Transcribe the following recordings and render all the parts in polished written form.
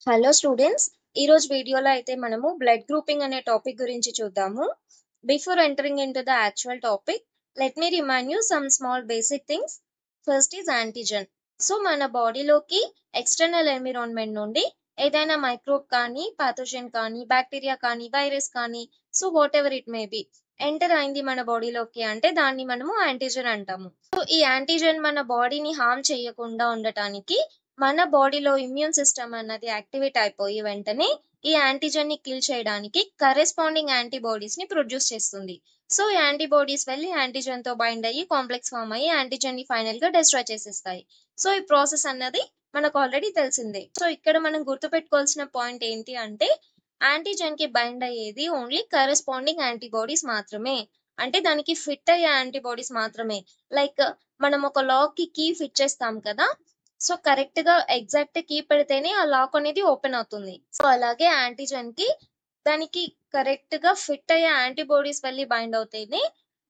Hello students, ఈ రోజు వీడియోలో అయితే మనము బ్లడ్ గ్రూపింగ్ అనే టాపిక్ గురించి చూద్దాము. Before entering into the actual topic, let me remind you some small basic things. First is antigen. So మన బాడీలోకి ఎక్స్టర్నల్ ఎన్విరాన్మెంట్ నుండి ఏదైనా మైక్రోబ్ కానీ, పాథోజన్ కానీ, బ్యాక్టీరియా కానీ, వైరస్ కానీ, so what ever it may be enter అయింది మన బాడీలోకి అంటే దాన్ని మనము యాంటీజెన్ అంటాము. సో ఈ యాంటీజెన్ మన బాడీని హార్మ్ చేయకుండా ఉండటానికి మన బాడీలో ఇమ్యూన్ సిస్టమ్ అన్నది యాక్టివేట్ అయిపోయి వెంటనే ఈ యాంటీజెన్ ని కిల్ చేయడానికి కరెస్పాండింగ్ యాంటీబాడీస్ ని ప్రొడ్యూస్ చేస్తుంది. సో ఈ యాంటీబాడీస్ వెళ్ళి యాంటీజెన్ తో బైండ్ అయ్యి కాంప్లెక్స్ ఫామ్ అయ్యి యాంటీజెన్ ని ఫైనల్ గా డిస్ట్రాయ్ చేసేస్తాయి. సో ఈ ప్రాసెస్ అన్నది మనకు ఆల్రెడీ తెలిసిందే. సో ఇక్కడ మనం గుర్తుపెట్టుకోవాల్సిన పాయింట్ ఏంటి అంటే యాంటీజెన్ కి బైండ్ అయ్యేది ఓన్లీ కరెస్పాండింగ్ యాంటీబాడీస్ మాత్రమే. అంటే దానికి ఫిట్ అయ్యే యాంటీబాడీస్ మాత్రమే. లైక్ మనం ఒక లాక్ కి కీ ఫిట్ చేస్తాం కదా, సో కరెక్ట్ గా ఎగ్జాక్ట్ కీ పెడితేనే ఆ లాక్ అనేది ఓపెన్ అవుతుంది. సో అలాగే యాంటీజెన్ కి దానికి కరెక్ట్ గా ఫిట్ అయ్యే యాంటీబాడీస్ వెళ్ళి బైండ్ అవుతేనే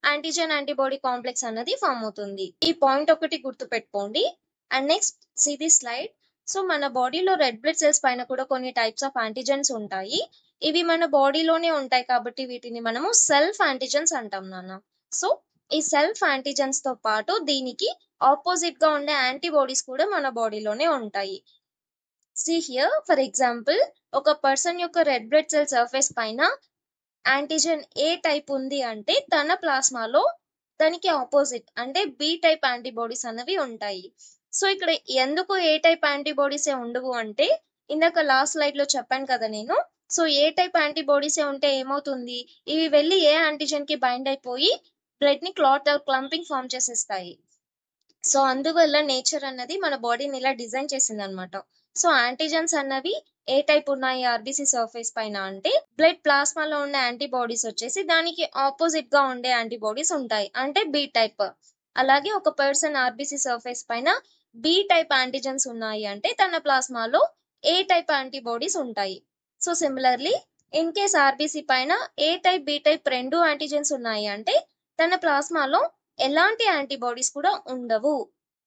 యాంటీజెన్ యాంటీబాడీ కాంప్లెక్స్ అన్నది ఫామ్ అవుతుంది. ఈ పాయింట్ ఒకటి గుర్తు పెట్టుకోండి. And next see the slide. So మన బాడీలో రెడ్ బ్లడ్ సెల్స్ పైన కూడా కొన్ని టైప్స్ ఆఫ్ యాంటీజెన్స్ ఉంటాయి. ఇవి మన బాడీలోనే ఉంటాయి కాబట్టి వీటిని మనము సెల్ఫ్ యాంటీజెన్స్ అంటాం నాన్న. సో ఈ సెల్ఫ్ యాంటీజెన్స్ తో పాటు దీనికి ఆపోజిట్ గా ఉండే యాంటీబాడీస్ కూడా మన బాడీలోనే ఉంటాయి. సీ హియర్ ఫర్ ఎగ్జాంపుల్, ఒక పర్సన్ యొక్క రెడ్ బ్లడ్ సెల్ సర్ఫేస్ పైన యాంటీజెన్ ఏ టైప్ ఉంది అంటే తన ప్లాస్మాలో దానికి ఆపోజిట్ అంటే బి టైప్ యాంటీబాడీస్ అనేవి ఉంటాయి. సో ఇక్కడ ఎందుకు ఏ టైప్ యాంటీబాడీస్ ఉండవు అంటే ఇందాక లాస్ట్ స్లైడ్ లో చెప్పాను కదా నేను. సో ఏ టైప్ యాంటీబాడీస్ ఉంటే ఏమవుతుంది, ఇవి వెళ్ళి ఏ యాంటీజెన్ కి బైండ్ అయిపోయి బ్లడ్ ని క్లాట్ క్లంపింగ్ ఫామ్ చేసేస్తాయి. సో అందువల్ల నేచర్ అన్నది మన బాడీని ఇలా డిజైన్ చేసింది అనమాట. సో యాంటీజెన్స్ అన్నవి ఏ టైప్ ఉన్నాయి ఆర్బీసీ సర్ఫేస్ పైన అంటే బ్లడ్ ప్లాస్మాలో ఉన్న యాంటీబాడీస్ వచ్చేసి దానికి ఆపోజిట్ గా ఉండే యాంటీబాడీస్ ఉంటాయి అంటే బి టైప్. అలాగే ఒక పర్సన్ ఆర్బీసీ సర్ఫేస్ పైన బి టైప్ యాంటీజెన్స్ ఉన్నాయి అంటే తన ప్లాస్మాలో ఏ టైప్ యాంటీబాడీస్ ఉంటాయి. So similarly in case RBC పైన ఏ టైప్ బి టైప్ రెండు యాంటీజెన్స్ ఉన్నాయి అంటే తన ప్లాస్మాలో ఎలాంటి యాంటీబాడీస్ కూడా ఉండవు.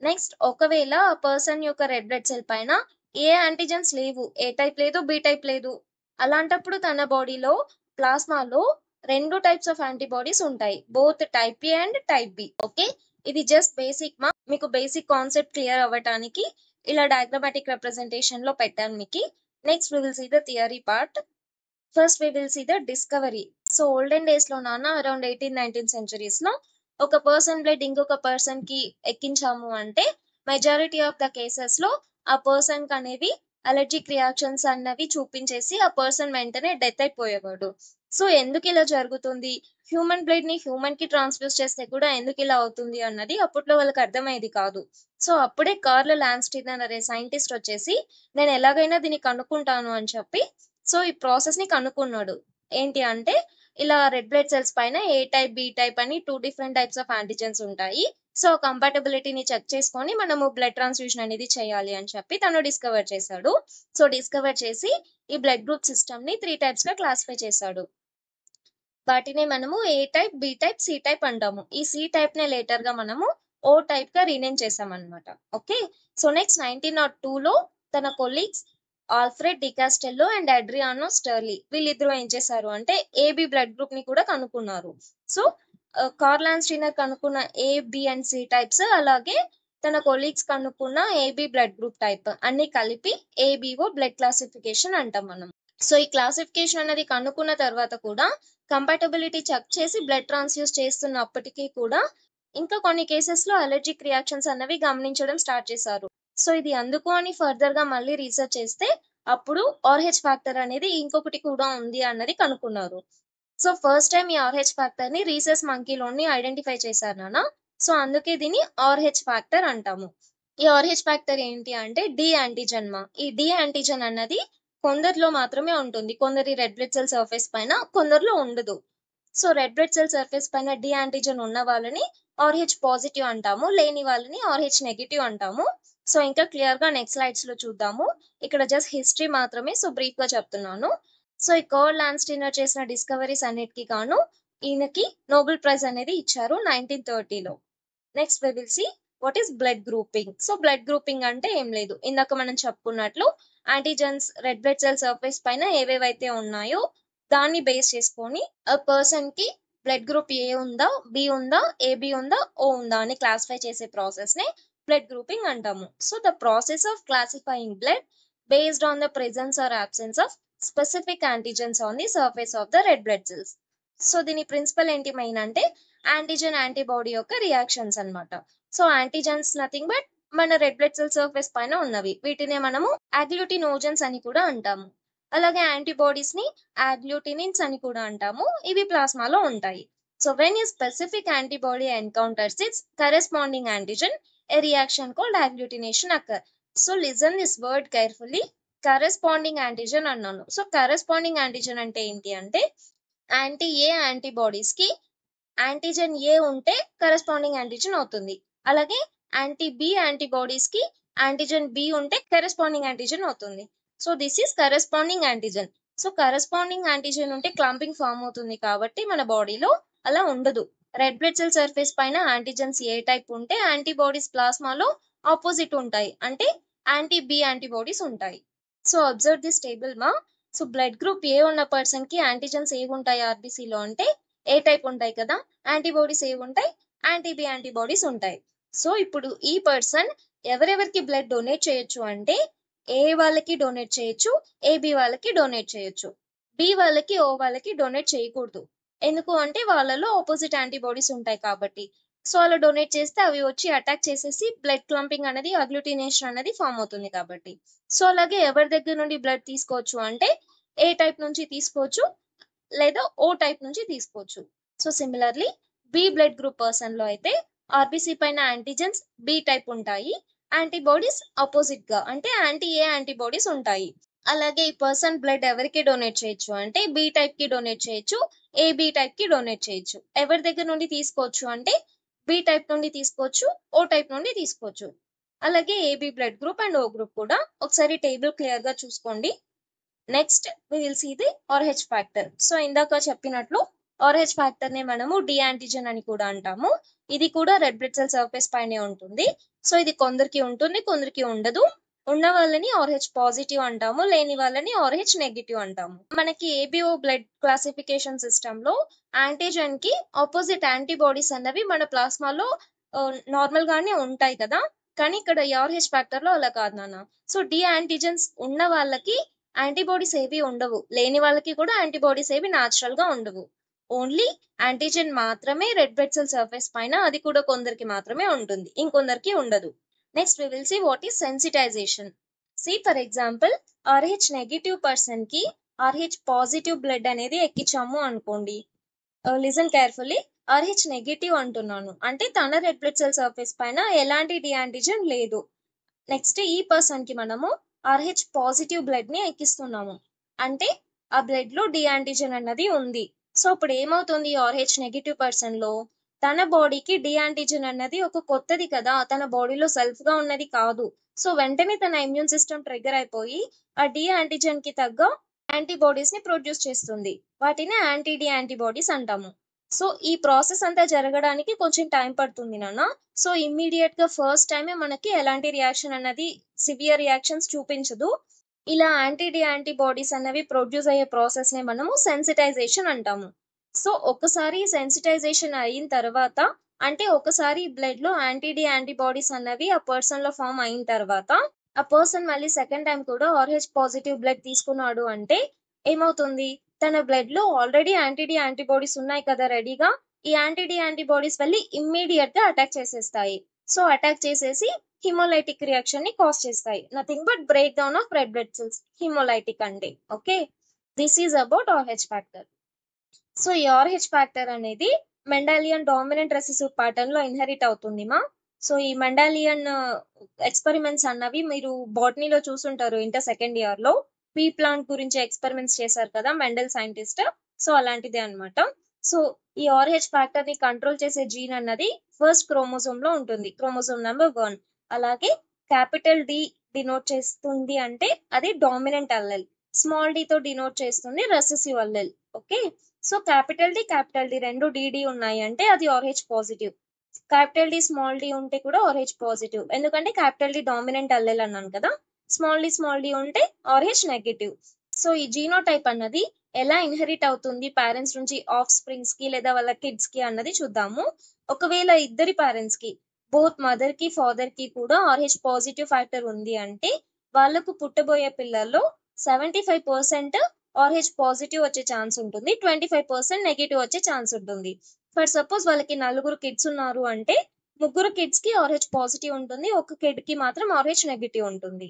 నెక్స్ట్ ఒకవేళ ఆ పర్సన్ యొక్క రెడ్ బ్లడ్ సెల్ పైన ఏ యాంటీజెన్స్ లేవు, ఏ టైప్ లేదు బి టైప్ లేదు, అలాంటప్పుడు తన బాడీలో ప్లాస్మాలో రెండు టైప్స్ ఆఫ్ యాంటీబాడీస్ ఉంటాయి, both type A and type B. Okay, just జస్ట్ బేసిక్ మీకు బేసిక్ కాన్సెప్ట్ క్లియర్ అవ్వడానికి ఇలా డయాగ్రమాటిక్ రిప్రజెంటేషన్ లో పెట్టాను మీకు. Next we will see the theory part. First we will see the discovery. So olden days లో నాన్న అరౌండ్ 18-19 సెంచరీస్ లో ఒక పర్సన్ బ్లడ్ ఇంకొక పర్సన్ కి ఎక్కించాము అంటే మెజారిటీ ఆఫ్ ద కేసెస్ లో ఆ పర్సన్ కి అనేవి అలర్జిక్ రియాక్షన్స్ అన్నవి చూపించేసి ఆ పర్సన్ వెంటనే డెత్ అయిపోయేవాడు. సో ఎందుకు ఇలా జరుగుతుంది, హ్యూమన్ బ్లడ్ ని హ్యూమన్ కి ట్రాన్స్ఫ్యూజ్ చేస్తే కూడా ఎందుకు ఇలా అవుతుంది అన్నది అప్పట్లో వాళ్ళకి అర్థమయ్యేది కాదు. సో అప్పుడే కార్ల్ లాన్స్టీన్ అనే సైంటిస్ట్ వచ్చేసి నేను ఎలాగైనా దీన్ని కనుక్కుంటాను అని చెప్పి సో ఈ ప్రాసెస్ ని కనుక్కున్నాడు. ఏంటి అంటే ఇలా రెడ్ బ్లడ్ సెల్స్ పైన ఏ టైప్ బి టైప్ అని 2 డిఫరెంట్ టైప్స్ ఆఫ్ యాంటీజెన్స్ ఉంటాయి. సో కంపాటబిలిటీని చెక్ చేసుకొని మనము బ్లడ్ ట్రాన్స్ఫ్యూషన్ అనేది చేయాలి అని చెప్పి తను డిస్కవర్ చేశాడు. సో డిస్కవర్ చేసి ఈ బ్లడ్ గ్రూప్ సిస్టమ్ ని 3 టైప్స్ గా క్లాసిఫై చేశాడు. వాటిని మనము A type B type C type అంటాము. ఈ సి టైప్ నే లేటర్ గా మనము ఓ టైప్ గా రీనేమ్ చేసాం అనమాట. ఓకే, సో నెక్స్ట్ 1902 లో తన కొలీగ్స్ ఆల్ఫ్రెడ్ డికాస్టెల్లో అండ్ అడ్రియానో స్టర్లీ వీళ్ళిద్దరూ ఏం చేశారు అంటే ఏబి బ్లడ్ గ్రూప్ ని కూడా కనుక్కున్నారు. సో కార్ల్ లాన్స్టీనర్ కనుక్కున్న A B and C types, అలాగే తన కొలీగ్స్ కనుక్కున్న ఏబి బ్లడ్ గ్రూప్ టైప్ అన్ని కలిపి ఏబిఓ బ్లడ్ క్లాసిఫికేషన్ అంటాం మనం. సో ఈ క్లాసిఫికేషన్ అనేది కనుక్కున్న తర్వాత కూడా కంపాటబిలిటీ చెక్ చేసి బ్లడ్ ట్రాన్స్ఫ్యూజ్ చేస్తున్నప్పటికీ కూడా ఇంకా కొన్ని కేసెస్ లో అలర్జిక్ రియాక్షన్స్ అన్నవి గమనించడం స్టార్ట్ చేశారు. సో ఇది అందుకు అని ఫర్దర్ గా మళ్ళీ రీసెర్చ్ చేస్తే అప్పుడు ఆర్హెచ్ ఫ్యాక్టర్ అనేది ఇంకొకటి కూడా ఉంది అన్నది కనుక్కున్నారు. సో ఫస్ట్ టైం ఈ ఆర్హెచ్ ఫ్యాక్టర్ ని రీసెస్ మంకీలోని ఐడెంటిఫై చేశారు నాన్న. సో అందుకే దీన్ని ఆర్హెచ్ ఫ్యాక్టర్ అంటాము. ఈ ఆర్హెచ్ ఫ్యాక్టర్ ఏంటి అంటే డి యాంటీజెన్ ఈ డి యాంటీజెన్ అన్నది కొందరిలో మాత్రమే ఉంటుంది, కొందరి రెడ్ బ్లడ్ సెల్ సర్ఫేస్ పైన, కొందరిలో ఉండదు. So red blood cell surface పైన డి యాంటీజెన్ ఉన్న వాళ్ళని ఆర్హెచ్ పాజిటివ్ అంటాము, లేని వాళ్ళని ఆర్హెచ్ నెగిటివ్ అంటాము. సో ఇంకా క్లియర్ గా నెక్స్ట్ స్లైడ్స్ లో చూద్దాము. ఇక్కడ జస్ట్ హిస్టరీ మాత్రమే, సో బ్రీఫ్ గా చెప్తున్నాను. సో ఈ కార్ల్ లాన్స్టీనర్ చేసిన డిస్కవరీస్ అన్నిటికీ గాను ఈయనకి నోబెల్ ప్రైజ్ అనేది ఇచ్చారు 1930లో. Next we will see what is blood grouping. So blood grouping అంటే ఏం లేదు, ఇందాక మనం చెప్పుకున్నట్లు antigens red blood cell surface పైన ఏవేవైతే ఉన్నాయో దాన్ని బేస్ చేసుకొని ఆ పర్సన్ కి బ్లడ్ గ్రూప్ ఏ ఉందా, బి ఉందా, ఏబి ఉందా, ఓ ఉందా అని క్లాసిఫై చేసే ప్రాసెస్ నే బ్లడ్ గ్రూపింగ్ అంటాము. So the process of classifying blood based on the presence or absence of specific antigens on the surface of the red blood cells. So దీని principal ఏంటి main అంటే antigen antibody యొక్క reactions అన్నమాట. So antigens nothing but మన red blood cell surface పైన ఉన్నవి, వీటినే మనము అగ్లూటినోజన్స్ అని కూడా అంటాము. అలాగే యాంటీబాడీస్ ని అగ్లూటినిన్స్ అని కూడా అంటాము. ఇవి ప్లాస్మాలో ఉంటాయి. So when a specific antibody encounters it's corresponding antigen, a reaction called agglutination occur. So listen this word carefully. Corresponding antigen అన్నాను. సో కరెస్పాండింగ్ యాంటీజెన్ అంటే ఏంటి అంటే యాంటీ ఏ యాంటీబాడీస్ కి యాంటీజెన్ ఏ ఉంటే కరెస్పాండింగ్ యాంటీజెన్ అవుతుంది. అలాగే యాంటీ బి యాంటీబాడీస్ కి antigen B ఉంటే కరెస్పాండింగ్ యాంటీజెన్ అవుతుంది. So this is corresponding antigen. So corresponding antigen ఉంటే క్లంపింగ్ ఫామ్ అవుతుంది కాబట్టి మన బాడీలో అలా ఉండదు. రెడ్ బ్లడ్ సెల్ సర్ఫేస్ పైన యాంటీజెన్స్ ఏ టైప్ ఉంటే యాంటీబాడీస్ ప్లాస్మాలో ఆపోజిట్ ఉంటాయి, అంటే యాంటీ బి యాంటీబాడీస్ ఉంటాయి. సో అబ్జర్వ్ దిస్ టేబుల్ మా. సో బ్లడ్ గ్రూప్ ఏ ఉన్న పర్సన్ కి యాంటీజెన్స్ ఏ ఉంటాయి ఆర్బీసీలో అంటే ఏ టైప్ ఉంటాయి కదా, యాంటీబాడీస్ ఏ ఉంటాయి, యాంటీ బి యాంటీబాడీస్ ఉంటాయి. సో ఇప్పుడు ఈ పర్సన్ ఎవరెవరికి బ్లడ్ డొనేట్ చేయొచ్చు అంటే ఏ వాళ్ళకి డొనేట్ చేయొచ్చు, ఏబి వాళ్ళకి డొనేట్ చేయొచ్చు, బి వాళ్ళకి ఓ వాళ్ళకి డొనేట్ చేయకూడదు. ఎందుకు అంటే వాళ్ళలో ఆపోజిట్ యాంటీబాడీస్ ఉంటాయి కాబట్టి. సో అలా డొనేట్ చేస్తే అవి వచ్చి అటాక్ చేసేసి బ్లడ్ క్లంపింగ్ అనేది అగ్లూటినేషన్ అనేది ఫామ్ అవుతుంది కాబట్టి. సో అలాగే ఎవరి దగ్గర నుండి బ్లడ్ తీసుకోవచ్చు అంటే ఏ టైప్ నుంచి తీసుకోవచ్చు లేదా ఓ టైప్ నుంచి తీసుకోవచ్చు. So similarly B blood group person లో అయితే ఆర్బీసీ పైన యాంటీజెన్స్ బి టైప్ ఉంటాయి, యాంటీబాడీస్ ఆపోజిట్ గా అంటే యాంటీ ఏ యాంటీబాడీస్ ఉంటాయి. అలాగే ఈ పర్సన్ బ్లడ్ ఎవరికి డొనేట్ చేయొచ్చు అంటే బి టైప్ కి డొనేట్ చేయొచ్చు, ఏబి టైప్ కి డొనేట్ చేయొచ్చు. ఎవరి దగ్గర నుండి తీసుకోవచ్చు అంటే బి టైప్ నుండి తీసుకోవచ్చు, ఓ టైప్ నుండి తీసుకోవచ్చు. అలాగే AB blood group and O group కూడా. ఒకసారి టేబుల్ క్లియర్ గా చూసుకోండి. Next we will see the Rh factor. So ఇందాక చెప్పినట్లు ఆర్హెచ్ ఫ్యాక్టర్ ని మనము డి యాంటీజెన్ అని కూడా అంటాము. ఇది కూడా రెడ్ బ్లడ్ సెల్ సర్ఫేస్ పైనే ఉంటుంది. సో ఇది కొందరికి ఉంటుంది, కొందరికి ఉండదు. ఉన్న వాళ్ళని ఆర్హెచ్ పాజిటివ్ అంటాము, లేని వాళ్ళని ఆర్హెచ్ నెగిటివ్ అంటాము. మనకి ఏబిఓ బ్లడ్ క్లాసిఫికేషన్ సిస్టమ్ లో యాంటీజెన్ కి ఆపోజిట్ యాంటీబాడీస్ అన్నవి మన ప్లాస్మాలో నార్మల్ గానే ఉంటాయి కదా, కానీ ఇక్కడ ఆర్హెచ్ ఫ్యాక్టర్ లో అలా కాదు నాన్న. సో డి యాంటీజెన్స్ ఉన్న వాళ్ళకి యాంటీబాడీస్ ఏవి ఉండవు, లేని వాళ్ళకి కూడా యాంటీబాడీస్ ఏవి న్యాచురల్ గా ఉండవు. ఓన్లీ యాంటీజెన్ మాత్రమే రెడ్ బ్లడ్ సెల్ సర్ఫేస్ పైన, అది కూడా కొందరికి మాత్రమే ఉంటుంది, ఇంకొందరికి ఉండదు. Next we will see what is sensitization. See for example Rh negative person కి ఆర్హెచ్ పాజిటివ్ బ్లడ్ అనేది ఎక్కించాము అనుకోండి. Listen carefully. ఆర్హెచ్ నెగిటివ్ అంటున్నాను అంటే తన రెడ్ బ్లడ్ సెల్ సర్ఫేస్ పైన ఎలాంటి డి యాంటీజెన్ లేదు. నెక్స్ట్ ఈ పర్సన్ కి మనము ఆర్హెచ్ పాజిటివ్ బ్లడ్ ని ఎక్కిస్తున్నాము అంటే ఆ బ్లడ్ లో డి యాంటీజెన్ అన్నది ఉంది. సో ఇప్పుడు ఏమవుతుంది ఆర్హెచ్ నెగిటివ్ పర్సన్ లో తన బాడీకి డి యాంటీజెన్ అన్నది ఒక కొత్తది కదా, తన బాడీలో సెల్ఫ్ గా ఉన్నది కాదు. సో వెంటనే తన ఇమ్యూన్ సిస్టమ్ ట్రిగర్ అయిపోయి ఆ డి యాంటీజెన్ కి తగ్గ యాంటీబాడీస్ ని ప్రొడ్యూస్ చేస్తుంది. వాటిని యాంటీ డి యాంటీబాడీస్ అంటాము. సో ఈ ప్రాసెస్ అంతా జరగడానికి కొంచెం టైం పడుతుంది నాన్న. సో ఇమ్మీడియట్ గా ఫస్ట్ టైమే మనకి ఎలాంటి రియాక్షన్ అన్నది సివియర్ రియాక్షన్స్ చూపించదు. ఇలా యాంటీ డి యాంటీబాడీస్ అన్నవి ప్రొడ్యూస్ అయ్యే ప్రాసెస్ నే మనము సెన్సిటైజేషన్ అంటాము. సో ఒకసారి సెన్సిటైజేషన్ అయిన తర్వాత అంటే ఒకసారి బ్లడ్ లో యాంటీ డి యాంటీబాడీస్ అన్నవి ఆ పర్సన్ లో ఫామ్ అయిన తర్వాత ఆ పర్సన్ మళ్ళీ సెకండ్ టైం కూడా ఆర్హెచ్ పాజిటివ్ బ్లడ్ తీసుకున్నాడు అంటే ఏమవుతుంది, తన బ్లడ్ లో ఆల్రెడీ యాంటీ డి యాంటీబాడీస్ ఉన్నాయి కదా రెడీగా, ఈ యాంటీ డి యాంటీబాడీస్ వెళ్ళి ఇమ్మీడియట్ గా అటాక్ చేసేస్తాయి. సో అటాక్ చేసేసి హిమోలైటిక్ రియాక్షన్ ని కాజ్ చేస్తాయి. Nothing but break down of red blood cells, haemolytic అంటే. Okay, this is about Rh factor. So ఈ ఆర్హెచ్ ఫ్యాక్టర్ అనేది మెండాలియన్ డామినెంట్ రెసెసివ్ ప్యాటర్న్ లో ఇన్హెరిట్ అవుతుంది మా. సో ఈ మెండాలియన్ ఎక్స్పెరిమెంట్స్ అన్నవి మీరు బాటనీలో చూసుంటారు ఇంటర్ సెకండ్ ఇయర్ లో. పీ ప్లాంట్ గురించి ఎక్స్పెరిమెంట్స్ చేశారు కదా మెండల్ సైంటిస్ట్. సో అలాంటిదే అన్నమాట. సో ఈ ఆర్హెచ్ ఫ్యాక్టర్ ని కంట్రోల్ చేసే జీన్ అన్నది ఫస్ట్ క్రోమోజోమ్ లో ఉంటుంది, క్రోమోజోమ్ నెంబర్ 1. అలాగే క్యాపిటల్ డి డినోట్ చేస్తుంది అంటే అది డామినెంట్ అల్లెల్, స్మాల్ డి తో డినోట్ చేస్తుంది recessive allele. Okay, so capital D రెండు డిడి ఉన్నాయి అంటే అది Rh positive. Capital D small D ఉంటే కూడా ఆర్హెచ్ పాజిటివ్, ఎందుకంటే క్యాపిటల్ డి డామినెంట్ అల్లెల్ అన్నాను కదా. స్మాల్ డి ఉంటే RH నెగటివ్. సో ఈ జీనోటైప్ అన్నది ఎలా ఇన్హెరిట్ అవుతుంది పేరెంట్స్ నుంచి ఆఫ్ స్ప్రింగ్స్ కి లేదా వాళ్ళ కిడ్స్ కి అన్నది చూద్దాము. ఒకవేళ ఇద్దరి పేరెంట్స్ కి బోత్ మదర్ కి ఫాదర్ కి కూడా RH పాజిటివ్ ఫ్యాక్టర్ ఉంది అంటే వాళ్ళకు పుట్టబోయే పిల్లల్లో 75% RH పాజిటివ్ వచ్చే ఛాన్స్ ఉంటుంది, 25% నెగిటివ్ వచ్చే ఛాన్స్ ఉంటుంది. ఫర్ సపోజ్ వాళ్ళకి నలుగురు కిడ్స్ ఉన్నారు అంటే ముగ్గురు కిడ్స్ కి RH పాజిటివ్ ఉంటుంది, ఒక కిడ్ కి మాత్రం RH నెగిటివ్ ఉంటుంది.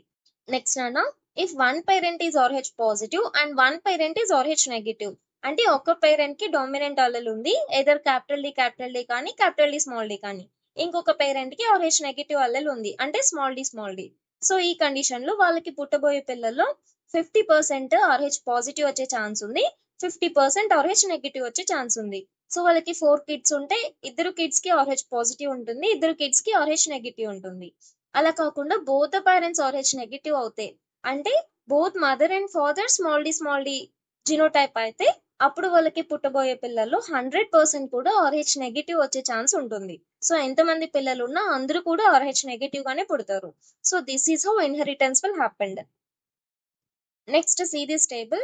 నెక్స్ట్ నాన్న, if one parent is RH positive and one parent is RH negative అంటే ఒక పేరెంట్ కి డామినెంట్ అల్లెల్ ఉంది, ఎదర్ క్యాపిటల్ డి కానీ క్యాపిటల్ డి స్మాల్ డి కానీ. ఇంకొక పేరెంట్ కి RH నెగిటివ్ అల్లెల్ ఉంది అంటే స్మాల్ డి. సో ఈ కండిషన్ లో వాళ్ళకి పుట్టబోయే పిల్లల్లో 50% RH పాజిటివ్ వచ్చే ఛాన్స్ ఉంది, 50% RH నెగిటివ్ వచ్చే ఛాన్స్ ఉంది. సో వాళ్ళకి 4 కిడ్స్ ఉంటే ఇద్దరు కిడ్స్ కి RH పాజిటివ్ ఉంటుంది, ఇద్దరు కిడ్స్ కి RH నెగిటివ్ ఉంటుంది. అలా కాకుండా both the parents RH negative అవుతే అంటే both mother and father small D genotype అయితే అప్పుడు వాళ్ళకి పుట్టబోయే పిల్లల్లో 100% కూడా RH నెగిటివ్ వచ్చే ఛాన్స్ ఉంటుంది. సో ఎంతమంది పిల్లలు ఉన్నా అందరూ కూడా RH నెగిటివ్ గానే పుడతారు. So this is how inheritance will happened. Next see this table.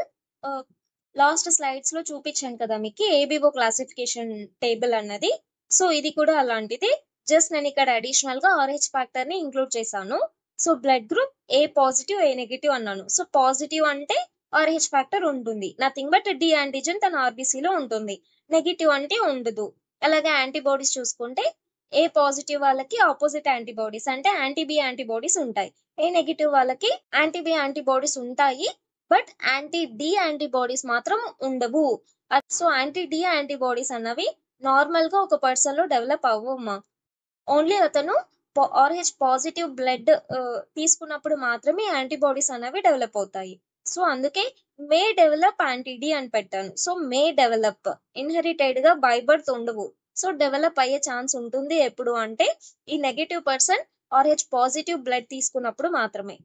Last slides లో చూపించాను కదా మీకు ఏబిఓ క్లాసిఫికేషన్ టేబుల్ అన్నది. సో ఇది కూడా అలాంటిది, జస్ట్ నేను ఇక్కడ అడిషనల్ గా RH ఫ్యాక్టర్ ని ఇంక్లూడ్ చేశాను. సో బ్లడ్ గ్రూప్ ఏ పాజిటివ్ ఏ నెగిటివ్ అన్నాను. సో పాజిటివ్ అంటే RH ఫ్యాక్టర్ ఉంటుంది, నథింగ్ బట్ డి యాంటీజెన్ తన RBC లో ఉంటుంది. నెగిటివ్ అంటే ఉండదు. అలాగే యాంటీబాడీస్ చూసుకుంటే ఏ పాజిటివ్ వాళ్ళకి ఆపోజిట్ యాంటీబాడీస్ అంటే యాంటీ-బి యాంటీబాడీస్ ఉంటాయి, ఏ నెగిటివ్ వాళ్ళకి యాంటీ-బి యాంటీబాడీస్ ఉంటాయి, బట్ యాంటీ-డి యాంటీబాడీస్ మాత్రం ఉండవు. సో యాంటీ-డి యాంటీబాడీస్ అన్నవి నార్మల్ గా ఒక పర్సన్ లో డెవలప్ అవ్వమ్మా. ఓన్లీ అతను RH పాజిటివ్ బ్లడ్ తీసుకున్నప్పుడు మాత్రమే యాంటీబాడీస్ అనేవి డెవలప్ అవుతాయి. సో అందుకే మే డెవలప్ యాంటీ-డి అని పెట్టాను. సో మే డెవలప్, ఇన్హెరిటెడ్ గా బై బర్త్ ఉండవు. సో డెవలప్ అయ్యే ఛాన్స్ ఉంటుంది ఎప్పుడు అంటే ఈ negative person RH positive blood తీసుకున్నప్పుడు మాత్రమే.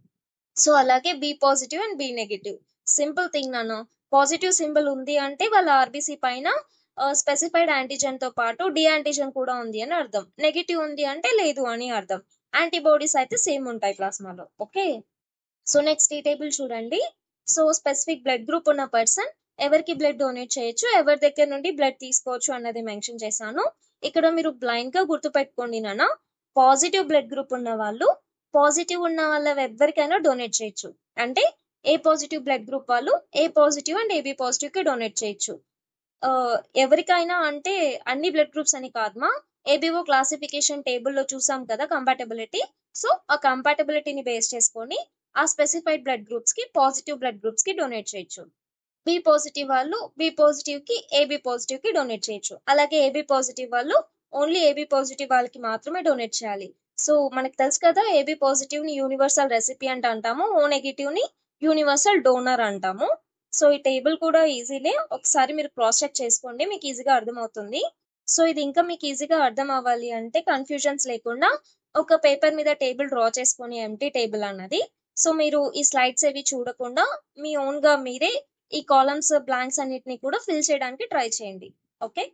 సో అలాగే B positive and B negative, simple thing నాన్న. పాజిటివ్ సింబల్ ఉంది అంటే వాళ్ళ RBC పైన స్పెసిఫైడ్ యాంటీజెన్ తో పాటు డి యాంటీజెన్ కూడా ఉంది అని అర్థం, నెగిటివ్ ఉంది అంటే లేదు అని అర్థం. యాంటీబాడీస్ అయితే సేమ్ ఉంటాయి ప్లాస్మాలో. ఓకే, సో నెక్స్ట్ ఈ టేబుల్ చూడండి. సో స్పెసిఫిక్ బ్లడ్ గ్రూప్ ఉన్న పర్సన్ ఎవరికి బ్లడ్ డొనేట్ చేయొచ్చు, ఎవరి దగ్గర నుండి బ్లడ్ తీసుకోవచ్చు అన్నది మెన్షన్ చేశాను. ఇక్కడ మీరు బ్లైండ్ గా గుర్తుపెట్టుకోండి నాన్న, పాజిటివ్ బ్లడ్ గ్రూప్ ఉన్న వాళ్ళు పాజిటివ్ ఉన్న వాళ్ళ ఎవరికైనా డొనేట్ చేయొచ్చు. అంటే ఏ పాజిటివ్ బ్లడ్ గ్రూప్ వాళ్ళు ఏ పాజిటివ్ అండ్ ఏబి పాజిటివ్ కి డొనేట్ చేయొచ్చు. ఎవరికైనా అంటే అన్ని బ్లడ్ గ్రూప్స్ అని కాదమా, ఏబిఓ క్లాసిఫికేషన్ టేబుల్లో చూసాం కదా కంపాటబిలిటీ. సో ఆ కంపాటబిలిటీని బేస్ చేసుకొని ఆ స్పెసిఫైడ్ బ్లడ్ గ్రూప్స్ కి పాజిటివ్ బ్లడ్ గ్రూప్స్ కి డొనేట్ చేయొచ్చు. బి పాజిటివ్ వాళ్ళు బి పాజిటివ్ కి ఏబి పాజిటివ్ కి డొనేట్ చేయొచ్చు. అలాగే ఏబి పాజిటివ్ వాళ్ళు ఓన్లీ ఏబి పాజిటివ్ వాళ్ళకి మాత్రమే డొనేట్ చేయాలి. సో మనకు తెలుసు కదా ఏబి పాజిటివ్ ని యూనివర్సల్ రెసిపియంట్ అంటాము, ఓ నెగిటివ్ ని యూనివర్సల్ డోనర్ అంటాము. సో ఈ టేబుల్ కూడా ఈజీలే, ఒకసారి మీరు క్రాస్ చెక్ చేసుకోండి, మీకు ఈజీగా అర్థమవుతుంది. సో ఇది ఇంకా మీకు ఈజీగా అర్థం అవ్వాలి అంటే కన్ఫ్యూజన్స్ లేకుండా ఒక పేపర్ మీద టేబుల్ డ్రా చేసుకొని ఎంటీ టేబుల్ అన్నది. సో మీరు ఈ స్లైడ్స్ ఏవి చూడకుండా మీ ఓన్ గా మీరే ఈ కాలమ్స్ బ్లాంక్స్ అన్నిటిని కూడా ఫిల్ చేయడానికి ట్రై చేయండి. Okay,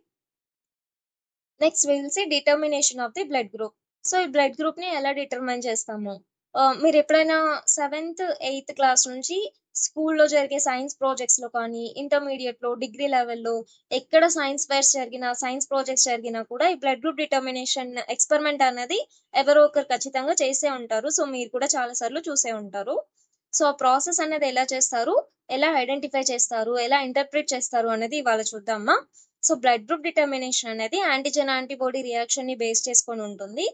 next will see determination of the blood group. So ఈ బ్లడ్ గ్రూప్ ని ఎలా డిటర్మైన్ చేస్తాము, మీరు ఎప్పుడైనా 7th 8th క్లాస్ నుంచి స్కూల్లో జరిగే సైన్స్ ప్రాజెక్ట్స్ లో కానీ ఇంటర్మీడియట్ లో డిగ్రీ లెవెల్లో ఎక్కడ సైన్స్ ఫేర్స్ జరిగినా సైన్స్ ప్రాజెక్ట్స్ జరిగినా కూడా ఈ బ్లడ్ గ్రూప్ డిటర్మినేషన్ ఎక్స్పెరిమెంట్ అనేది ఎవరో ఒకరు ఖచ్చితంగా చేసే ఉంటారు. సో మీరు కూడా చాలా సార్లు చూసే ఉంటారు. సో ఆ ప్రాసెస్ అనేది ఎలా చేస్తారు, ఎలా ఐడెంటిఫై చేస్తారు, ఎలా ఇంటర్ప్రిట్ చేస్తారు అనేది ఇవాళ చూద్దామా. సో బ్లడ్ గ్రూప్ డిటర్మినేషన్ అనేది యాంటీజెన్ యాంటీబాడీ రియాక్షన్ ని బేస్ చేసుకొని ఉంటుంది.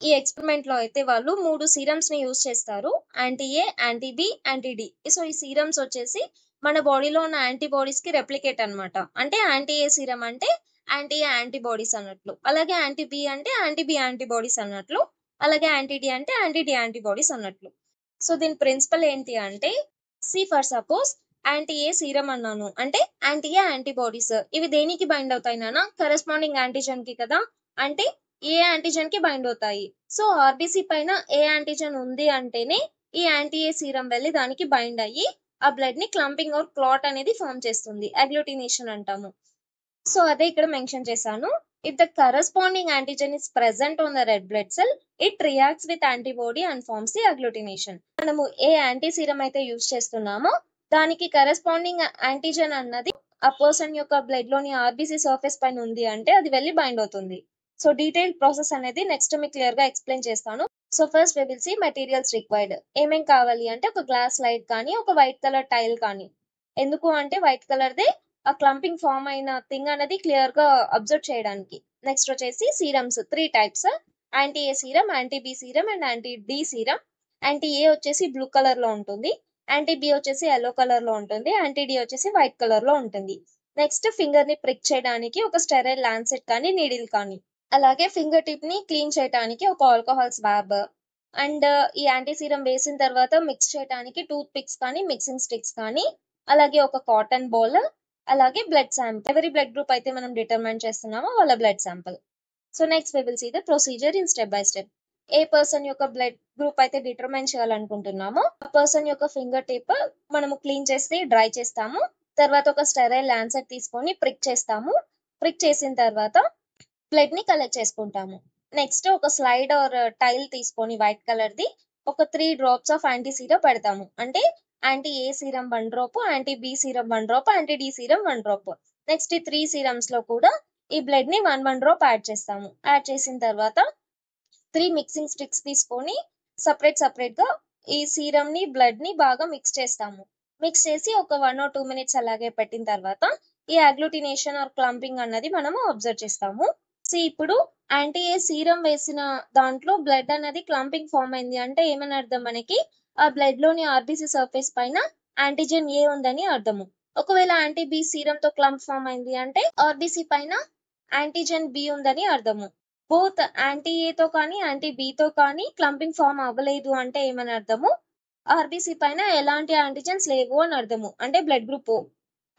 ఈ ఎక్స్పెరిమెంట్ లో అయితే వాళ్ళు 3 సీరమ్స్ ని యూజ్ చేస్తారు, యాంటీ-ఏ, యాంటీ-బి, యాంటీ-డి. సో ఈ సీరమ్స్ వచ్చేసి మన బాడీలో ఉన్న యాంటీబాడీస్ కి రెప్లికేట్ అన్నమాట. అంటే యాంటీ-ఏ సీరం అంటే యాంటీ-ఏ యాంటీబాడీస్ అన్నట్లు, అలాగే యాంటీ-బి అంటే యాంటీ-బి యాంటీబాడీస్ అన్నట్లు, అలాగే యాంటీ-డి అంటే యాంటీ-డి యాంటీబాడీస్ అన్నట్లు. సో దీని ప్రిన్సిపల్ ఏంటి అంటే, సి ఫర్ సపోజ్ యాంటీ-ఏ సీరం అన్నాను అంటే యాంటీ-ఏ యాంటీబాడీస్ ఇవి దేనికి బైండ్ అవుతాయి నాన్న, కరెస్పాండింగ్ యాంటీజెన్ కి కదా, అంటే ఏ యాంటీజెన్ కి బైండ్ అవుతాయి. సో ఆర్బీసీ పైన ఏ యాంటీజెన్ ఉంది అంటేనే ఈ యాంటీ-ఏ సీరం వెళ్ళి దానికి బైండ్ అయ్యి ఆ బ్లడ్ ని క్లంపింగ్ ఆర్ క్లాట్ అనేది ఫామ్ చేస్తుంది, అగ్లూటినేషన్ అంటాము. సో అదే ఇక్కడ మెన్షన్ చేశాను. If the corresponding antigen is present on the red blood cell, it reacts with antibody and forms the agglutination. మనము ఏ యాంటీ సీరం అయితే యూజ్ చేస్తున్నామో దానికి కరస్పాండింగ్ యాంటీజెన్ అన్నది ఆ పర్సన్ యొక్క బ్లడ్ లోని ఆర్బీసీ సర్ఫేస్ పైన ఉంది అంటే అది వెళ్ళి బైండ్ అవుతుంది. సో డీటెయిల్ ప్రాసెస్ అనేది నెక్స్ట్ మీకు క్లియర్ గా ఎక్స్ప్లెయిన్ చేస్తాను. So first we will see materials required. ఏమేం కావాలి అంటే ఒక గ్లాస్ లైట్ కానీ ఒక వైట్ కలర్ టైల్ కానీ. ఎందుకు అంటే వైట్ కలర్ దే ఆ క్లంపింగ్ ఫామ్ అయిన థింగ్ అనేది క్లియర్ గా అబ్జర్వ్ చేయడానికి. నెక్స్ట్ వచ్చేసి serums 3 types: anti A serum, anti B serum and anti D serum. Anti A వచ్చేసి బ్లూ కలర్ లో ఉంటుంది, యాంటీ బి వచ్చేసి ఎల్లో కలర్ లో ఉంటుంది, యాంటీ డి వచ్చేసి వైట్ కలర్ లో ఉంటుంది. నెక్స్ట్ ఫింగర్ ని ప్రిక్ చేయడానికి ఒక స్టెరైల్ లాన్సెట్ కానీ నీడిల్ కానీ, అలాగే ఫింగర్ టిప్ ని క్లీన్ చేయడానికి ఒక ఆల్కహాల్ స్వాబ్, అండ్ ఈ యాంటీ సీరం వేసిన తర్వాత మిక్స్ చేయడానికి టూత్ పిక్స్ కానీ మిక్సింగ్ స్టిక్స్ కానీ, అలాగే ఒక కాటన్ బాల్, అలాగే బ్లడ్ శాంపుల్. ఎవరి బ్లడ్ గ్రూప్ అయితే మనం డిటర్మైన్ చేస్తున్నామో వాళ్ళ blood sample. So next we will see the procedure in step by step. ఏ పర్సన్ యొక్క బ్లడ్ గ్రూప్ అయితే డిటర్మైన్ చేయాలనుకుంటున్నామో ఆ పర్సన్ యొక్క ఫింగర్ టిప్ మనము క్లీన్ చేసి డ్రై చేస్తాము. తర్వాత ఒక స్టెరైల్ లాన్సెట్ తీసుకొని ప్రిక్ చేస్తాము. ప్రిక్ చేసిన తర్వాత బ్లడ్ ని కలెక్ట్ చేసుకుంటాము. నెక్స్ట్ ఒక స్లైడ్ ఆర్ టైల్ తీసుకొని వైట్ కలర్ ది ఒక 3 డ్రాప్స్ ఆఫ్ యాంటీ సీరం పెడతాము. అంటే anti A serum 1 drop, anti B serum 1 drop, anti D serum 1 drop. Next ఈ 3 సీరమ్స్ లో కూడా ఈ బ్లడ్ ని 1 డ్రాప్ యాడ్ చేస్తాము. యాడ్ చేసిన తర్వాత 3 మిక్సింగ్ స్టిక్స్ తీసుకొని సపరేట్ గా ఈ సీరం ని బ్లడ్ ని బాగా మిక్స్ చేస్తాము. మిక్స్ చేసి ఒక 1 or 2 minutes అలాగే పెట్టిన తర్వాత ఈ అగ్లూటినేషన్ ఆర్ క్లంపింగ్ అన్నది మనము అబ్జర్వ్ చేస్తాము. సో ఇప్పుడు యాంటీ ఏ సీరం వేసిన దాంట్లో బ్లడ్ అనేది క్లంపింగ్ ఫామ్ అయింది అంటే ఏమని అర్థం, మనకి ఆ బ్లడ్ లోని ఆర్బీసీ సర్ఫేస్ పైన యాంటీజెన్ ఏ ఉందని అర్థము. ఒకవేళ యాంటీ బి సీరం తో క్లంప్ ఫామ్ అయింది అంటే ఆర్బీసీ పైన యాంటీజెన్ బి ఉందని అర్థము. బోత్ యాంటీ ఏ తో కానీ యాంటీ బి తో కానీ క్లంపింగ్ ఫామ్ అవ్వలేదు అంటే ఏమని అర్థము, ఆర్బీసీ పైన ఎలాంటి యాంటీజెన్స్ లేవు అని అర్థము, అంటే బ్లడ్ గ్రూప్ ఓ.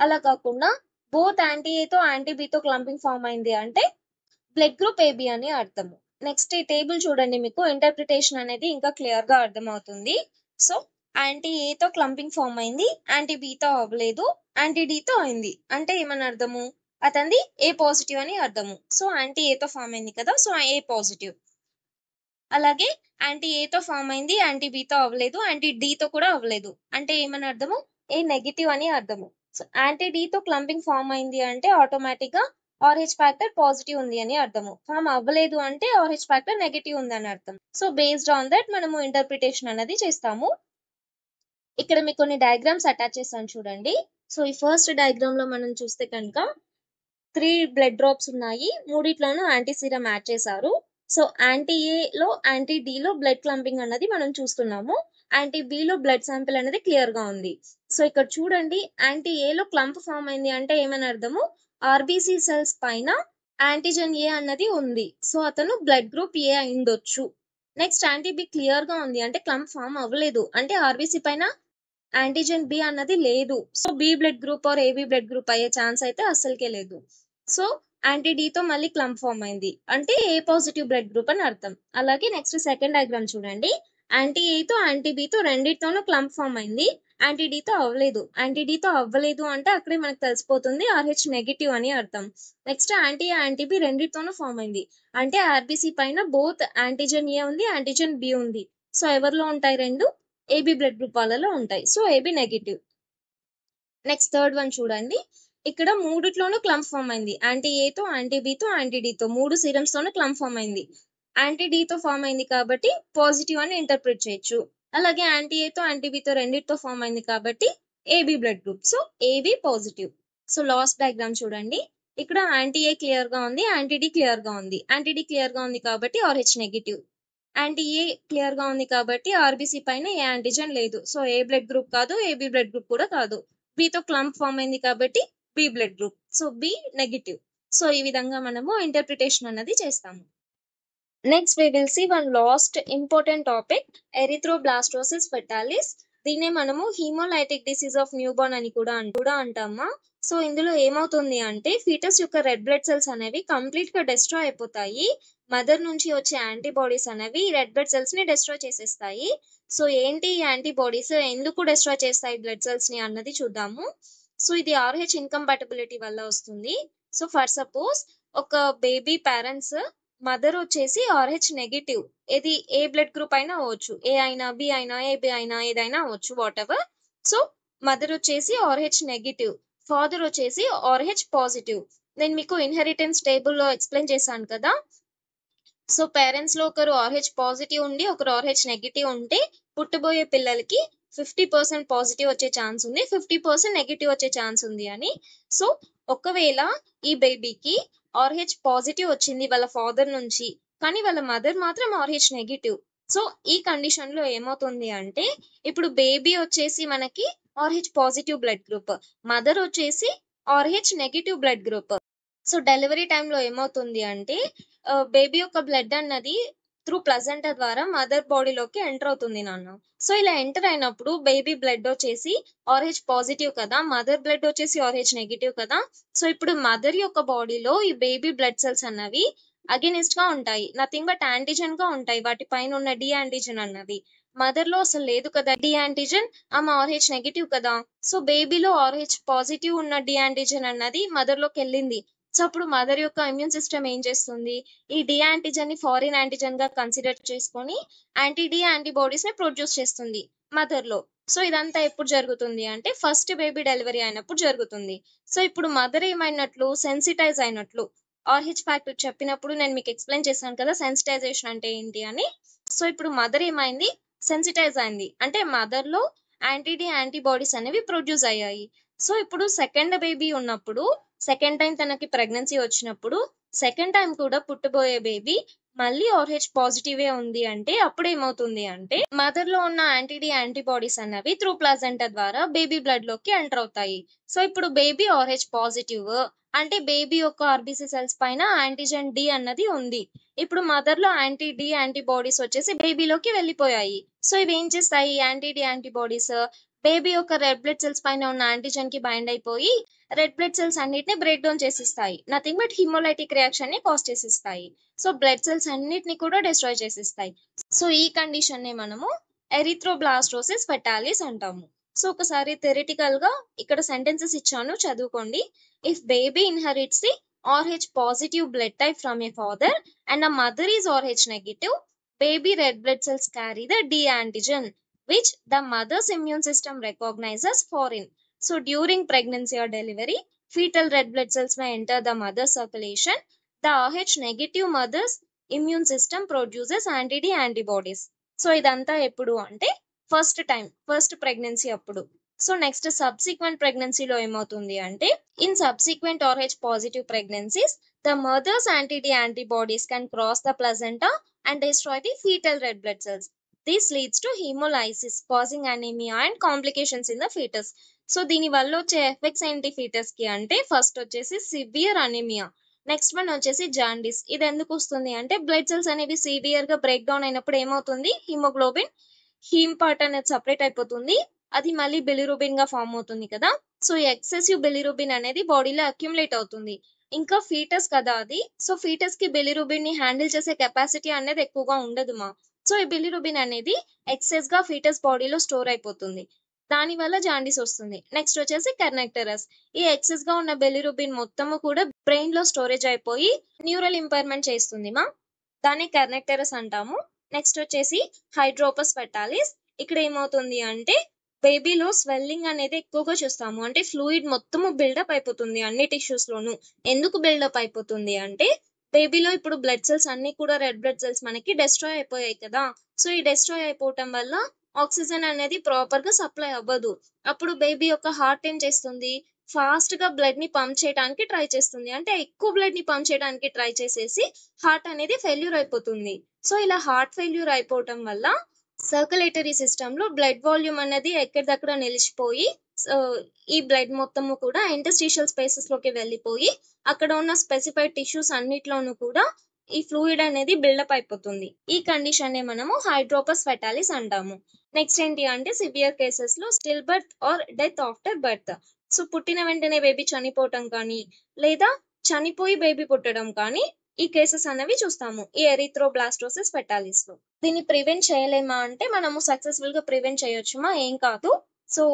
అలా కాకుండా బోత్ యాంటీ ఏ తో యాంటీ బి తో క్లంపింగ్ ఫామ్ అయింది అంటే బ్లడ్ గ్రూప్ ఏబి అని అర్థము. నెక్స్ట్ ఈ టేబుల్ చూడండి, మీకు ఇంటర్ప్రిటేషన్ అనేది ఇంకా క్లియర్ గా అర్థమవుతుంది. సో యాంటీ ఏ తో క్లంపింగ్ ఫామ్ అయింది, యాంటీ బి తో అవ్వలేదు, యాంటీ డి తో అయింది అంటే ఏమని అర్థము, అతనిది ఏ పాజిటివ్ అని అర్థము. సో యాంటీ ఏ తో ఫామ్ అయింది కదా, సో ఏ పాజిటివ్. అలాగే యాంటీ ఏ తో ఫామ్ అయింది, యాంటీ బి తో అవ్వలేదు, యాంటీ డి తో కూడా అవ్వలేదు అంటే ఏమని అర్థము, ఏ నెగిటివ్ అని అర్థము. సో యాంటీ డి తో క్లంపింగ్ ఫామ్ అయింది అంటే ఆటోమేటిక్ గా RH ఫ్యాక్టర్ పాజిటివ్ ఉంది అని అర్థము. ఫామ్ అవ్వలేదు అంటే RH ఫ్యాక్టర్ నెగిటివ్ ఉంది అని అర్థం. సో బేస్డ్ ఆన్ దట్ మనము ఇంటర్ప్రిటేషన్ అనేది చేస్తాము. ఇక్కడ మీకు కొన్ని డయాగ్రామ్స్ అటాచ్ చేస్తాను చూడండి. సో ఈ ఫస్ట్ డయాగ్రామ్ లో మనం చూస్తే కనుక 3 బ్లడ్ డ్రాప్స్ ఉన్నాయి, మూడిట్లోనూ యాంటీ సీరం యాడ్ చేశారు. సో యాంటీ ఏ లో యాంటీ డి లో బ్లడ్ క్లంపింగ్ అన్నది మనం చూస్తున్నాము, యాంటీ బి లో బ్లడ్ శాంపిల్ అనేది క్లియర్ గా ఉంది. సో ఇక్కడ చూడండి, యాంటీ ఏ లో క్లంప్ ఫామ్ అయింది అంటే ఏమని అర్థము, ఆర్బీసీ సెల్స్ పైన యాంటీజెన్ ఏ అన్నది ఉంది, సో అతను బ్లడ్ గ్రూప్ ఏ అయిండొచ్చు. నెక్స్ట్ యాంటీ బి క్లియర్ గా ఉంది అంటే క్లంప్ ఫామ్ అవ్వలేదు అంటే ఆర్బీసీ పైన యాంటీజెన్ బి అన్నది లేదు. So B blood group or AB blood group అయ్యే ఛాన్స్ అయితే అస్సలకే లేదు. సో యాంటీ డి తో మళ్ళీ క్లంప్ ఫామ్ అయింది అంటే ఏ పాజిటివ్ బ్లడ్ గ్రూప్ అని అర్థం. అలాగే నెక్స్ట్ సెకండ్ డయాగ్రామ్ చూడండి, యాంటీ ఏ తో యాంటీ బి తో రెండిటితోనూ క్లంప్ ఫామ్ అయింది, యాంటీ డి తో అవ్వలేదు. యాంటీ డి తో అవ్వలేదు అంటే అక్కడే మనకు తెలిసిపోతుంది RH నెగిటివ్ అని అర్థం. Next anti A anti B రెండిటితోనూ ఫామ్ అయింది అంటే ఆర్బీసీ పైన బోత్ యాంటీజెన్ ఏ ఉంది, యాంటీజెన్ బి ఉంది. సో ఎవరిలో ఉంటాయి, రెండు ఏబి బ్లడ్ గ్రూప్ వాళ్ళలో ఉంటాయి. So AB negative. Next third one చూడండి, ఇక్కడ మూడిట్లోనూ క్లంప్ ఫామ్ అయింది, యాంటీ ఏ తో యాంటీ బి తో యాంటీ డి తో 3 సీరమ్స్ తోనూ క్లంప్ ఫామ్ అయింది. యాంటీ డి తో ఫామ్ అయింది కాబట్టి పాజిటివ్ అని ఇంటర్ప్రిట్ చేయొచ్చు. అలాగే యాంటీ ఏ తో యాంటీ బి తో రెండిటితో ఫామ్ అయింది కాబట్టి AB blood group, so AB positive. So last diagram చూడండి, ఇక్కడ యాంటీ ఏ క్లియర్ గా ఉంది, యాంటీ డి క్లియర్ గా ఉంది. యాంటీ డి క్లియర్ గా ఉంది కాబట్టి RH negative. Anti A clear గా ఉంది కాబట్టి ఆర్బీసీ పైన ఏ యాంటీజెన్ లేదు, సో ఏ బ్లడ్ గ్రూప్ కాదు, ఏబి బ్లడ్ గ్రూప్ కూడా కాదు. బి తో క్లంప్ ఫామ్ అయింది కాబట్టి B blood group, so B negative. So ఈ విధంగా మనము ఇంటర్ప్రిటేషన్ అన్నది చేస్తాము. Next we will see one last important topic, erythroblastosis fetalis. దీన్నే మనము haemolytic disease of new born అని కూడా అంటామా. సో ఇందులో ఏమవుతుంది అంటే ఫీటస్ యొక్క రెడ్ బ్లడ్ సెల్స్ అనేవి కంప్లీట్ గా డిస్ట్రాయ్ అయిపోతాయి. మదర్ నుంచి వచ్చే యాంటీబాడీస్ అనేవి రెడ్ బ్లడ్ సెల్స్ ని డిస్ట్రాయ్ చేసేస్తాయి. సో ఏంటి యాంటీబాడీస్ ఎందుకు డిస్ట్రాయ్ చేస్తాయి బ్లడ్ సెల్స్ ని అన్నది చూద్దాము. సో ఇది RH ఇన్కంపాటబిలిటీ వల్ల వస్తుంది. సో ఫర్ సపోజ్ ఒక బేబీ పేరెంట్స్ మదర్ వచ్చేసి RH నెగిటివ్, ఏది ఏ బ్లడ్ గ్రూప్ అయినా అవ్వచ్చు, ఏ అయినా బి అయినా ఏబి అయినా ఏదైనా అవ్వచ్చు వాట్ ఎవర్. సో మదర్ వచ్చేసి RH నెగిటివ్, ఫాదర్ వచ్చేసి RH పాజిటివ్. నేను మీకు ఇన్హెరిటెన్స్ టేబుల్లో ఎక్స్ప్లెయిన్ చేశాను కదా. సో పేరెంట్స్ లో ఒకరు RH పాజిటివ్ ఉండి ఒకరు RH నెగిటివ్ ఉంటే పుట్టబోయే పిల్లలకి 50% పాజిటివ్ వచ్చే ఛాన్స్ ఉంది, 50% నెగిటివ్ వచ్చే ఛాన్స్ ఉంది అని. సో ఒకవేళ ఈ బేబీకి RH పాజిటివ్ వచ్చింది వాళ్ళ ఫాదర్ నుంచి, కానీ వాళ్ళ మదర్ మాత్రం RH నెగిటివ్. సో ఈ కండిషన్ లో ఏమవుతుంది అంటే ఇప్పుడు బేబీ వచ్చేసి మనకి RH positive blood group, mother వచ్చేసి RH negative blood group. So delivery టైంలో ఏమవుతుంది అంటే బేబీ యొక్క బ్లడ్ అన్నది త్రూ ప్లజెంటా ద్వారా మదర్ బాడీలోకి ఎంటర్ అవుతుంది నాన్న. సో ఇలా ఎంటర్ అయినప్పుడు బేబీ బ్లడ్ వచ్చేసి RH పాజిటివ్ కదా, మదర్ బ్లడ్ వచ్చేసి RH నెగిటివ్ కదా. సో ఇప్పుడు మదర్ యొక్క బాడీలో ఈ బేబీ బ్లడ్ సెల్స్ అన్నవి అగెనిస్ట్ గా ఉంటాయి, నథింగ్ బట్ యాంటీజెన్ గా ఉంటాయి, వాటి పైన ఉన్న డి యాంటీజెన్ అన్నది. మదర్ లో అసలు లేదు కదా డి యాంటీజెన్, ఆమె RH నెగిటివ్ కదా. సో బేబీలో RH పాజిటివ్ ఉన్న డి యాంటీజెన్ అన్నది మదర్ లోకి వెళ్ళింది. సో అప్పుడు మదర్ యొక్క ఇమ్యూన్ సిస్టమ్ ఏం చేస్తుంది, ఈ డి యాంటీజెన్ ని ఫారిన్ యాంటీజెన్ గా కన్సిడర్ చేసుకొని యాంటీ డి యాంటీబాడీస్ ని ప్రొడ్యూస్ చేస్తుంది మదర్ లో. సో ఇదంతా ఎప్పుడు జరుగుతుంది అంటే ఫస్ట్ బేబీ డెలివరీ అయినప్పుడు జరుగుతుంది. సో ఇప్పుడు మదర్ ఏమైనట్లు సెన్సిటైజ్ అయినట్లు. RH ఫ్యాక్టర్ చెప్పినప్పుడు నేను మీకు ఎక్స్ప్లెయిన్ చేశాను కదా సెన్సిటైజేషన్ అంటే ఏంటి అని. సో ఇప్పుడు మదర్ ఏమైంది, సెన్సిటైజ్ అయింది, అంటే మదర్ లో యాంటీ డి యాంటీబాడీస్ అనేవి ప్రొడ్యూస్ అయ్యాయి. సో ఇప్పుడు సెకండ్ బేబీ ఉన్నప్పుడు, సెకండ్ టైం తనకి ప్రెగ్నెన్సీ వచ్చినప్పుడు, సెకండ్ టైం కూడా పుట్టబోయే బేబీ మళ్ళీ RH పాజిటివే ఉంది అంటే అప్పుడు ఏమవుతుంది అంటే మదర్ లో ఉన్న యాంటీడీ యాంటీబాడీస్ అన్నవి త్రూ ప్లాజెంటా ద్వారా బేబీ బ్లడ్ లోకి ఎంటర్ అవుతాయి. సో ఇప్పుడు బేబీ RH పాజిటివ్ అంటే బేబీ యొక్క RBC సెల్స్ పైన యాంటీజెన్ డి అన్నది ఉంది. ఇప్పుడు మదర్ లో యాంటీ డి యాంటీబాడీస్ వచ్చేసి బేబీలోకి వెళ్ళిపోయాయి. సో ఇవి ఏం చేస్తాయి, యాంటీ డి యాంటీబాడీస్ బేబీ యొక్క రెడ్ బ్లడ్ సెల్స్ పైన ఉన్న యాంటీజెన్ కి బైండ్ అయిపోయి రెడ్ బ్లడ్ సెల్స్ అన్నిటిని బ్రేక్ డౌన్ చేసిస్తాయి, నథింగ్ బట్ హిమోలైటిక్ రియాక్షన్ ని కాజ్ చేసిస్తాయి. సో బ్లడ్ సెల్స్ అన్నిటిని కూడా డిస్ట్రాయ్ చేసిస్తాయి. సో ఈ కండిషన్ ని మనము ఎరిథ్రోబ్లాస్టోసిస్ ఫెటాలిస్ అంటాము. సో ఒకసారి థెరటికల్ గా ఇక్కడ సెంటెన్సెస్ ఇచ్చాను చదువుకోండి. If baby inherits the RH positive blood type from a father and a mother is RH negative, baby red blood cells carry the D antigen which the mother's immune system recognizes foreign. So during pregnancy or delivery, fetal red blood cells may enter the mother's circulation. The RH negative mother's immune system produces anti-D antibodies. So ఇదంతా ఎప్పుడు అంటే first time, first pregnancy అప్పుడు. So next subsequent ప్రెగ్నెన్సీలో ఏమవుతుంది అంటే in subsequent RH positive pregnancies the mother's anti D antibodies can cross the placenta and destroy the foetal red blood cells. This leads to haemolysis causing anaemia and complications in the foetus. So దీని వల్ల వచ్చే effects ఏంటి foetus కి అంటే first వచ్చేసి severe anaemia, next one వచ్చేసి jaundice. ఇది ఎందుకు వస్తుంది అంటే బ్లడ్ సెల్స్ అనేవి సివియర్ గా బ్రేక్ డౌన్ అయినప్పుడు ఏమవుతుంది, హిమోగ్లోబిన్ హీమ్ పార్ట్ అనేది సపరేట్ అయిపోతుంది, అది మళ్ళీ బిలిరూబిన్ గా ఫామ్ అవుతుంది కదా. సో ఎక్సెసివ్ బిలిరూబిన్ అనేది బాడీలో అక్యుములేట్ అవుతుంది. ఇంకా ఫీటస్ కదా అది, సో ఫీటస్ కి బిలిరూబిన్ ని హ్యాండిల్ చేసే కెపాసిటీ అనేది ఎక్కువగా ఉండదు మా. సో ఈ బిలిరూబిన్ అనేది ఎక్సెస్ గా ఫీటస్ బాడీలో స్టోర్ అయిపోతుంది, దాని వల్ల జాండీస్ వస్తుంది. నెక్స్ట్ వచ్చేసి కెర్నెక్టరస్, ఈ ఎక్సెస్ గా ఉన్న బిలిరూబిన్ మొత్తము కూడా బ్రెయిన్ లో స్టోరేజ్ అయిపోయి న్యూరల్ ఇంపైర్మెంట్ చేస్తుంది మా, దాన్ని కెర్నెక్టరస్ అంటాము. నెక్స్ట్ వచ్చేసి హైడ్రోపస్ ఫెటాలిస్. ఇక్కడ ఏమవుతుంది అంటే బేబీలో స్వెల్లింగ్ అనేది ఎక్కువగా చూస్తాము, అంటే ఫ్లూయిడ్ మొత్తము బిల్డప్ అయిపోతుంది అన్ని టిష్యూస్ లోను. ఎందుకు బిల్డప్ అయిపోతుంది అంటే బేబీలో ఇప్పుడు బ్లడ్ సెల్స్ అన్ని కూడా రెడ్ బ్లడ్ సెల్స్ మనకి డెస్ట్రాయ్ అయిపోయాయి కదా. సో ఈ డెస్ట్రాయ్ అయిపోవటం వల్ల ఆక్సిజన్ అనేది ప్రాపర్ గా సప్లై అవ్వదు. అప్పుడు బేబీ యొక్క హార్ట్ ఏం చేస్తుంది, ఫాస్ట్ గా బ్లడ్ ని పంప్ చేయడానికి ట్రై చేస్తుంది, అంటే ఎక్కువ బ్లడ్ ని పంప్ చేయడానికి ట్రై చేసేసి హార్ట్ అనేది ఫెయిల్యూర్ అయిపోతుంది. సో ఇలా హార్ట్ ఫెయిల్యూర్ అయిపోవటం వల్ల సర్క్యులేటరీ సిస్టమ్ లో బ్లడ్ వాల్యూమ్ అనేది ఎక్కడిదక్కడ నిలిచిపోయి ఈ బ్లడ్ మొత్తము కూడా ఇంటర్స్టిషియల్ స్పేసెస్ లోకి వెళ్ళిపోయి అక్కడ ఉన్న స్పెసిఫైడ్ టిష్యూస్ అన్నిట్లోనూ కూడా ఈ ఫ్లూయిడ్ అనేది బిల్డప్ అయిపోతుంది. ఈ కండిషన్ నే మనము హైడ్రోపస్ ఫెటాలిస్ అంటాము. నెక్స్ట్ ఏంటి అంటే సివియర్ కేసెస్ లో still birth are death after birth. So పుట్టిన వెంటనే బేబీ చనిపోవటం కానీ లేదా చనిపోయి బేబీ పుట్టడం కానీ ఈ కేసెస్ అనేవి చూస్తాము ఈ ఎరిథ్రోబ్లాస్టోసిస్ ఫెటాలిస్ లో. దీన్ని ప్రివెంట్ చేయలేమా అంటే మనము సక్సెస్ఫుల్ గా ప్రివెంట్ చేయొచ్చుమా, ఏం కాదు. సో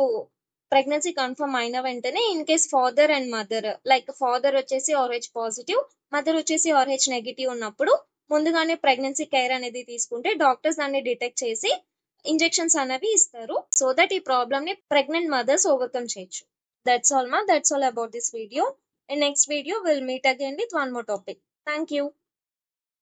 ప్రెగ్నెన్సీ కన్ఫర్మ్ అయిన వెంటనే in case father and mother like father వచ్చేసి ఆర్హెచ్ పాజిటివ్, మదర్ వచ్చేసి ఆర్హెచ్ నెగిటివ్ ఉన్నప్పుడు ముందుగానే ప్రెగ్నెన్సీ కేర్ అనేది తీసుకుంటే డాక్టర్స్ దాన్ని డిటెక్ట్ చేసి ఇంజెక్షన్స్ అనేవి ఇస్తారు సో దట్ ఈ ప్రాబ్లమ్ ని ప్రెగ్నెంట్ మదర్స్ ఓవర్కమ్ చేయొచ్చు. That's all about this video. In next video we'll meet again with one more topic. Thank you.